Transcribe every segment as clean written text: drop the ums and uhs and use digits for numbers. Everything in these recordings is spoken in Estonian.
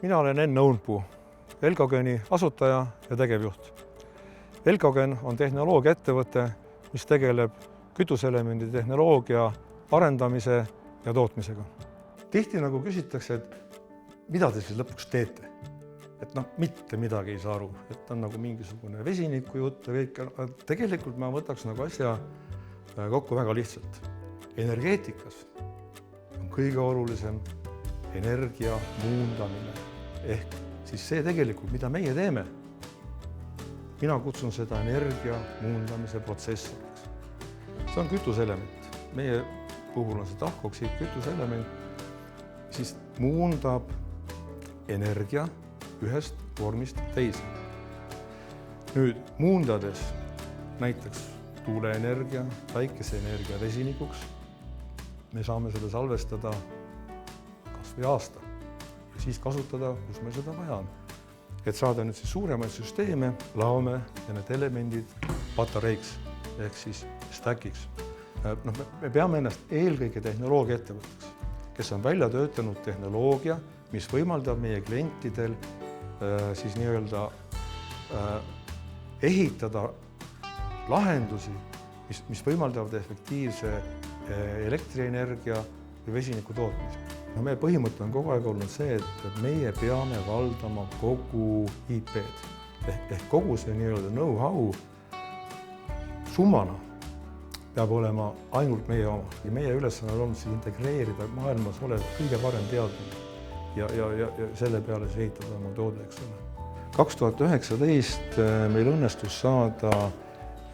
Mina olen Enn Õunpuu, Elcogeni asutaja ja tegevjuht. Elcogen on tehnoloogiaettevõte, mis tegeleb kütuseelemendi tehnoloogia arendamise ja tootmisega. Tihti nagu küsitakse, et mida te siis lõpuks teete? Et mitte midagi ei saa aru, et on nagu mingisugune vesiniku jutt ja kõik. Tegelikult ma võtaks nagu asja kokku väga lihtsalt. Energeetikas on kõige olulisem energia muundamine. Ehk siis see tegelikult, mida meie teeme, mina kutsun seda energia muundamise protsessiks. See on kütuseelement. Meie puhul on see tahkoksiid kütuseelement, siis muundab energia ühest vormist teise. Nüüd muundades näiteks tuuleenergia, päikeseenergia vesinikuks, me saame seda salvestada kas või aasta ja siis kasutada, kus me seda vaja on. Et saada nüüd siis suuremaid süsteeme, laome ja need elemendid patareiks ehk siis stackiks. Me peame ennast eelkõige tehnoloogia ettevõtteks, kes on välja töötanud tehnoloogia, mis võimaldab meie klientidel siis nii-öelda ehitada lahendusi, mis võimaldavad efektiivse elektrienergia või vesiniku tootmise. Meie põhimõte on kogu aeg olnud see, et meie peame valdama kogu IP-d ehk kogu see nii-öelda know-how summana peab olema ainult meie oma. Ja meie ülesanne on siis integreerida maailmas olev kõige parem teadmine ja selle peale siis ehitada oma toode, eks ole. 2019 meil õnnestus saada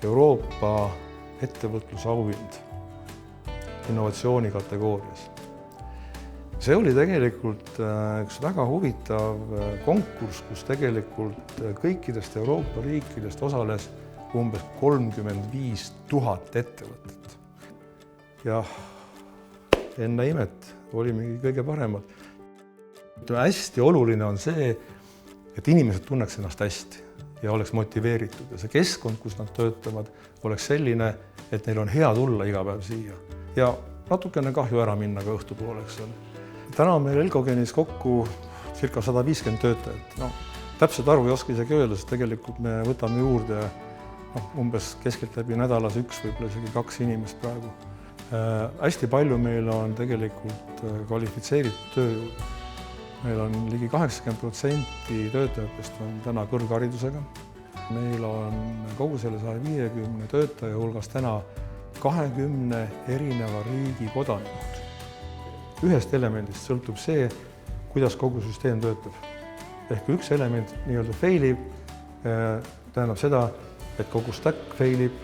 Euroopa ettevõtlusauhind innovatsiooni kategoorias. See oli tegelikult üks väga huvitav konkurss, kus tegelikult kõikidest Euroopa riikidest osales umbes 35 000 ettevõtet. Ja enne imet olimegi kõige paremad. Hästi oluline on see, et inimesed tunneks ennast hästi ja oleks motiveeritud. Ja see keskkond, kus nad töötavad, oleks selline, et neil on hea tulla iga päev siia. Ja natukene kahju ära minna ka õhtupoole, eks ole. Täna on meil Elcogenis kokku circa 150 töötajat. Täpselt arvu ei oska isegi öelda, sest tegelikult me võtame juurde umbes keskeltläbi nädalas 1 või isegi 2 inimest praegu. Hästi palju meil on tegelikult kvalifitseeritud tööjõud. Meil on ligi 80% töötajatest on täna kõrgharidusega. Meil on kogu selle 150 töötaja hulgas täna 20 erineva riigi kodanikud. Ühest elemendist sõltub see, kuidas kogu süsteem töötab. Ehk üks element nii-öelda failib, tähendab seda, et kogu stack failib,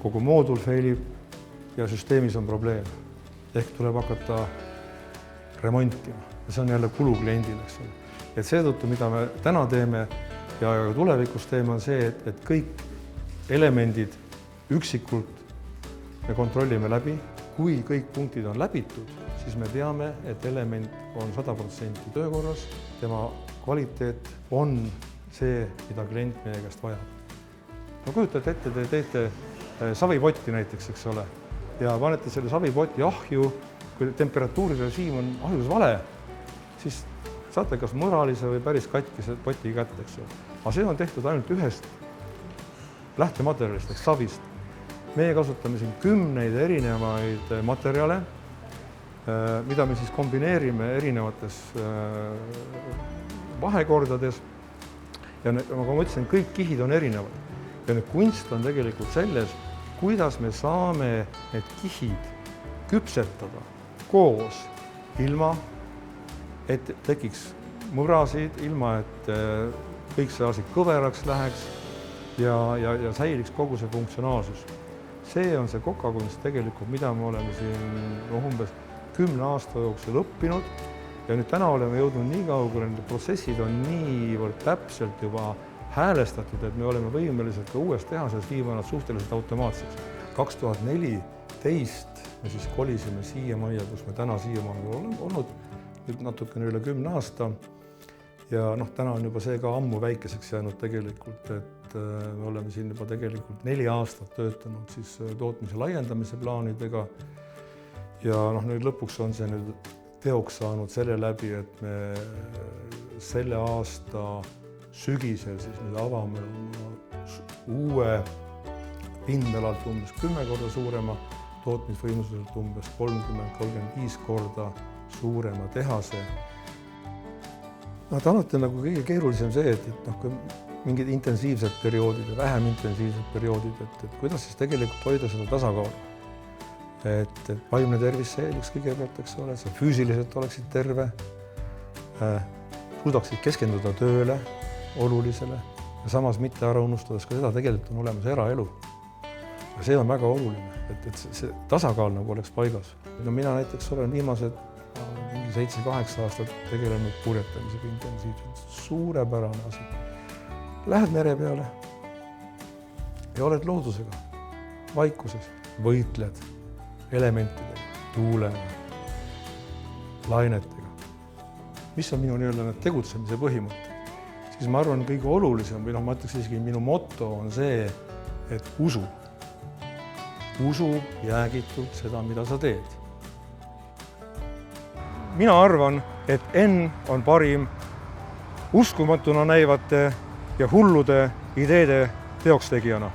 kogu moodul failib ja süsteemis on probleem. Ehk tuleb hakata remontima. Ja see on jälle kulu kliendile. Et seetõttu, mida me täna teeme ja tulevikus teeme, on see, et kõik elemendid üksikult me kontrollime läbi. Kui kõik punktid on läbitud, siis me teame, et element on 100% töökorras, tema kvaliteet on see, mida klient meie käest vajab. Kujutate ette, te teete savipotti näiteks, eks ole, ja panete selle savipoti ahju, kui temperatuurirežiim on ahjus vale, siis saate kas mõralise või päris katkise poti kätte, eks ole. Aga see on tehtud ainult ühest lähtematerjalist, ehk savist. Meie kasutame siin 10 erinevaid materjale, mida me siis kombineerime erinevates vahekordades. Ja nagu ma mõtlesin, kõik kihid on erinevad. Ja nüüd kunst on tegelikult selles, kuidas me saame need kihid küpsetada koos ilma, et tekiks mõrasid, ilma, et kõik see asi kõveraks läheks ja säiliks kogu see funktsionaalsus. See on see kokakunst tegelikult, mida me oleme siin umbes 10 aasta jooksul õppinud ja nüüd täna oleme jõudnud nii kaugele, need protsessid on niivõrd täpselt juba häälestatud, et me oleme võimelised ka uues tehases viima nad suhteliselt automaatseks. 2014 me siis kolisime siia majja, kus me täna siiamaani olnud, nüüd natukene üle 10 aasta. Ja täna on juba see ka ammu väikeseks jäänud tegelikult, et me oleme siin juba tegelikult 4 aastat töötanud siis tootmise laiendamise plaanidega. Ja nüüd lõpuks on see nüüd teoks saanud selle läbi, et me selle aasta sügisel siis nüüd avame uue pindalalt umbes 10 korda suurema, tootmisvõimsuselt umbes 30-35 korda suurema tehase. Alati on nagu kõige keerulisem see, et kui mingid intensiivsed perioodid ja vähem intensiivsed perioodid, et kuidas siis tegelikult hoida seda tasakaalu. Et vaimne tervis säiliks kõigepealt, eks ole, sa füüsiliselt oleksid terve, suudaksid keskenduda tööle, olulisele ja samas mitte ära unustades ka seda, tegelikult on olemas eraelu. Ja see on väga oluline, et see tasakaal nagu oleks paigas. No mina näiteks olen viimased 7-8 aastat tegelenud purjetamisega intensiivselt. Suurepärane asi. Lähed mere peale ja oled loodusega, vaikuses, võitled elementidega, tuulega, lainetega. Mis on minu tegutsemise põhimõte? Siis ma arvan, kõige olulisem, või ma ütleks isegi minu motto on see, et usu. Usu jäägitult seda, mida sa teed. Mina arvan, et N on parim uskumatuna näivate ja hullude ideede teokstegijana.